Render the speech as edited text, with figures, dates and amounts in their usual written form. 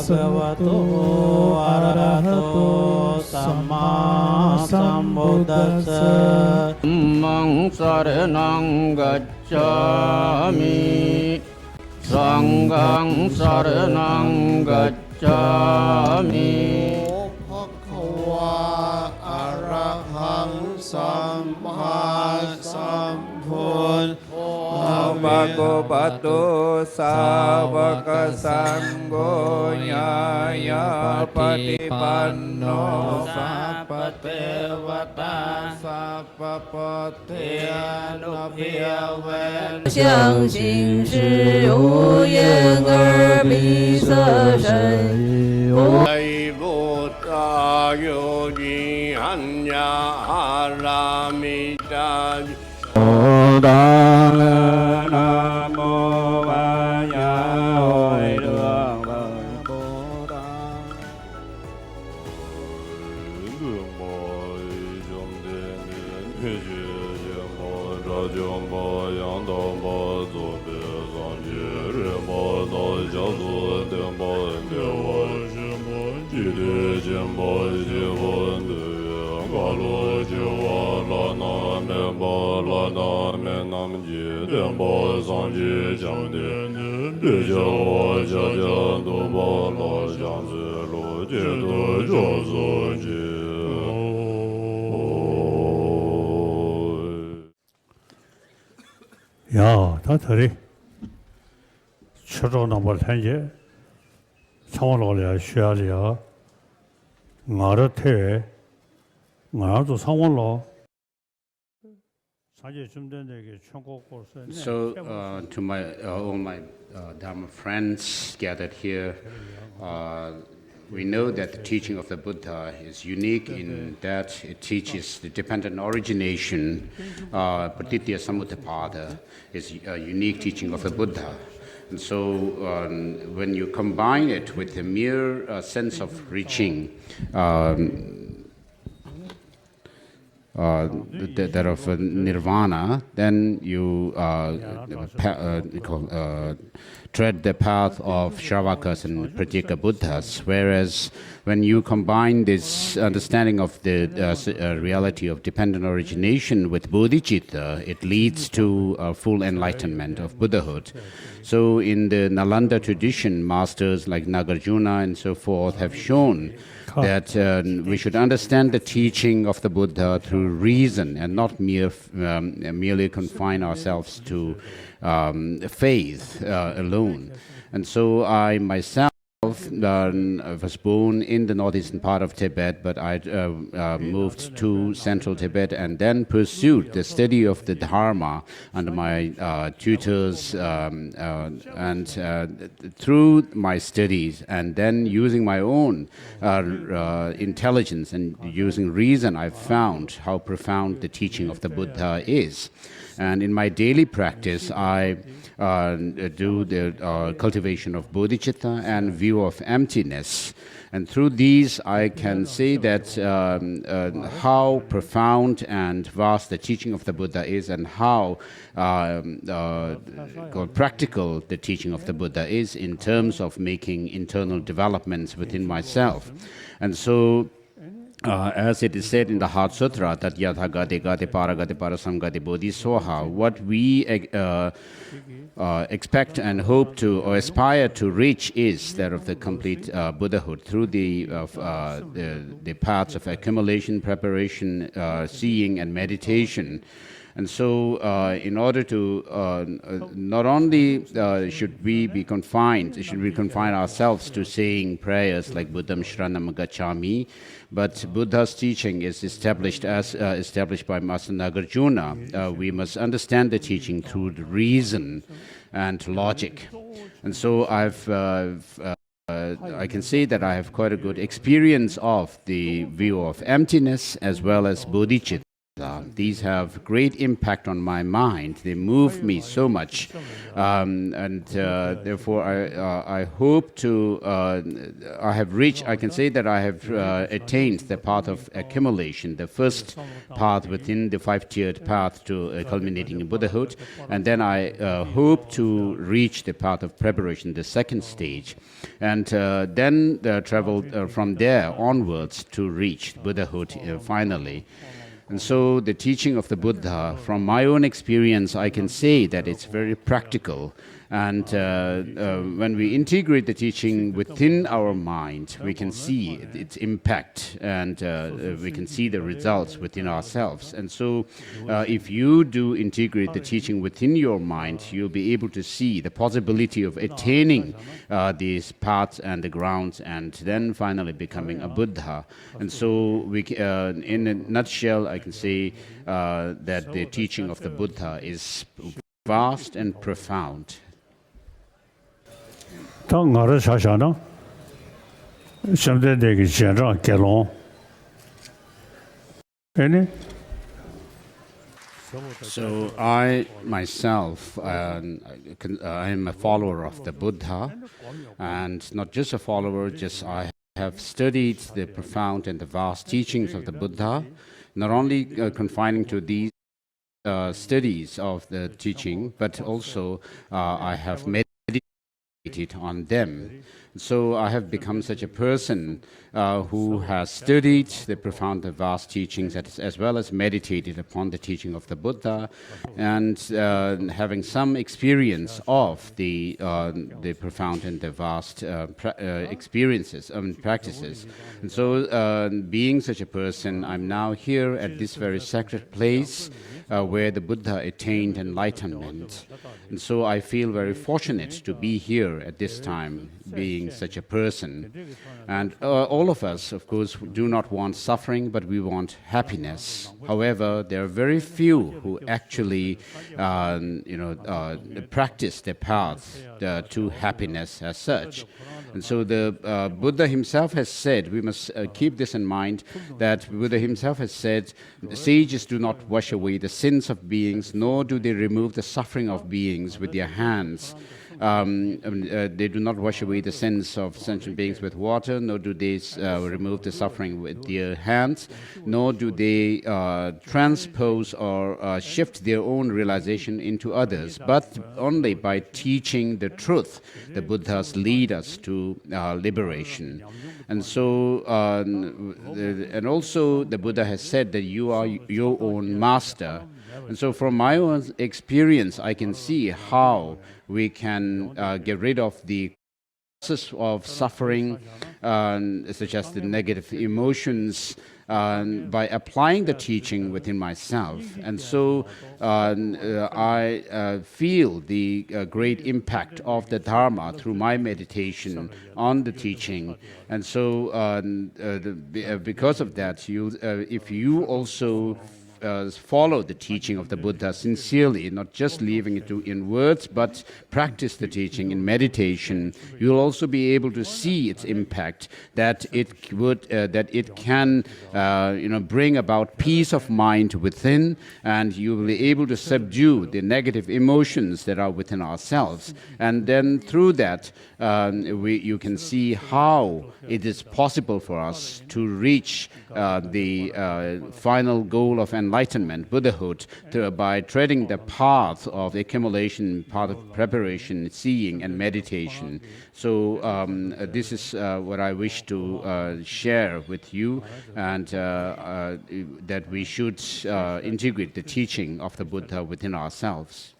Bhagavato Arahato Samma Sambuddhassa Dhammang Saranang Gacchami Sanghang Saranang Gacchami Bhagava Arahang Samma Sambuddhassa Bhagavato Savaka Sangho Nyaya Patipanno Sappatevata Sappapattena Bhyaven 相信是无言而闭塞身，无 Buddha Yogi Hanya Haramita Nam mô A Di Hội Đường Bồ Tát. 야, 다들이 초조나 못한지 상원올이야 쉬어야 나를 태 나도 상원로 So, to all my Dharma friends gathered here, we know that the teaching of the Buddha is unique in that it teaches the dependent origination. Pratitya Samutpada is a unique teaching of the Buddha. And so, when you combine it with the mere sense of reaching, that of nirvana, then you tread the path of Shravakas and Pratyeka Buddhas. Whereas when you combine this understanding of the reality of dependent origination with bodhicitta, it leads to full enlightenment of Buddhahood. So in the Nalanda tradition, masters like Nagarjuna and so forth have shown that we should understand the teaching of the Buddha through reason and not merely confine ourselves to faith alone. And so I myself was born in the northeastern part of Tibet, but I moved to central Tibet and then pursued the study of the Dharma under my tutors, and through my studies and then using my own intelligence and using reason, I found how profound the teaching of the Buddha is. And in my daily practice, I do the cultivation of bodhicitta and view of emptiness. And through these, I can say that how profound and vast the teaching of the Buddha is, and how practical the teaching of the Buddha is in terms of making internal developments within myself. And so, as it is said in the Heart Sutra, that yatha gati gati paragati parasamgati bodhi soha, what we expect and hope to or aspire to reach is that of the complete Buddhahood through the paths of accumulation, preparation, seeing, and meditation. And so, in order to not only should we confine ourselves to saying prayers like Buddham Shranam Gacchami, but Buddha's teaching is established by Master Nagarjuna. We must understand the teaching through the reason and logic. And so I can say that I have quite a good experience of the view of emptiness as well as bodhicitta. Buddha. These have great impact on my mind. They move me so much. Therefore, I hope to, I can say that I have attained the path of accumulation, the first path within the five-tiered path to culminating in Buddhahood. And then I hope to reach the path of preparation, the second stage. And then travel from there onwards to reach Buddhahood finally. And so the teaching of the Buddha, from my own experience, I can say that it's very practical. And when we integrate the teaching within our mind, we can see its impact, and we can see the results within ourselves. And so if you do integrate the teaching within your mind, you'll be able to see the possibility of attaining these paths and the grounds, and then finally becoming a Buddha. And so in a nutshell, I can say that the teaching of the Buddha is vast and profound. Tā ngā rā shāshā na, shamdē dēki jianrā kēlōng. Eni? So I myself, I am a follower of the Buddha, and not just a follower, just I have studied the profound and the vast teachings of the Buddha, not only confining to these studies of the teaching, but also I have meditated on them. So I have become such a person who has studied the profound and vast teachings as well as meditated upon the teaching of the Buddha, and having some experience of the profound and the vast experiences and practices. And so being such a person, I'm now here at this very sacred place where the Buddha attained enlightenment. And so I feel very fortunate to be here at this time, being such a person. And all of us, of course, do not want suffering, but we want happiness. However, there are very few who actually, practice the path to happiness as such. And so the Buddha himself has said, we must keep this in mind, that Buddha himself has said, sages do not wash away the sins of beings, nor do they remove the suffering of beings with their hands. They do not wash away the sins of sentient beings with water, nor do they remove the suffering with their hands, nor do they transpose or shift their own realization into others, but only by teaching the truth, the Buddhas lead us to liberation. And so, and also the Buddha has said that you are your own master. And so from my own experience, I can see how we can get rid of the causes of suffering, such as the negative emotions, by applying the teaching within myself. And so I feel the great impact of the Dharma through my meditation on the teaching. And so because of that, if you also follow the teaching of the Buddha sincerely, not just leaving it in words, but practice the teaching in meditation, you'll also be able to see its impact, that it can bring about peace of mind within, and you will be able to subdue the negative emotions that are within ourselves. And then through that, you can see how it is possible for us to reach the final goal of enlightenment, Buddhahood, by treading the path of accumulation, path of preparation, seeing, and meditation. So this is what I wish to share with you, and that we should integrate the teaching of the Buddha within ourselves.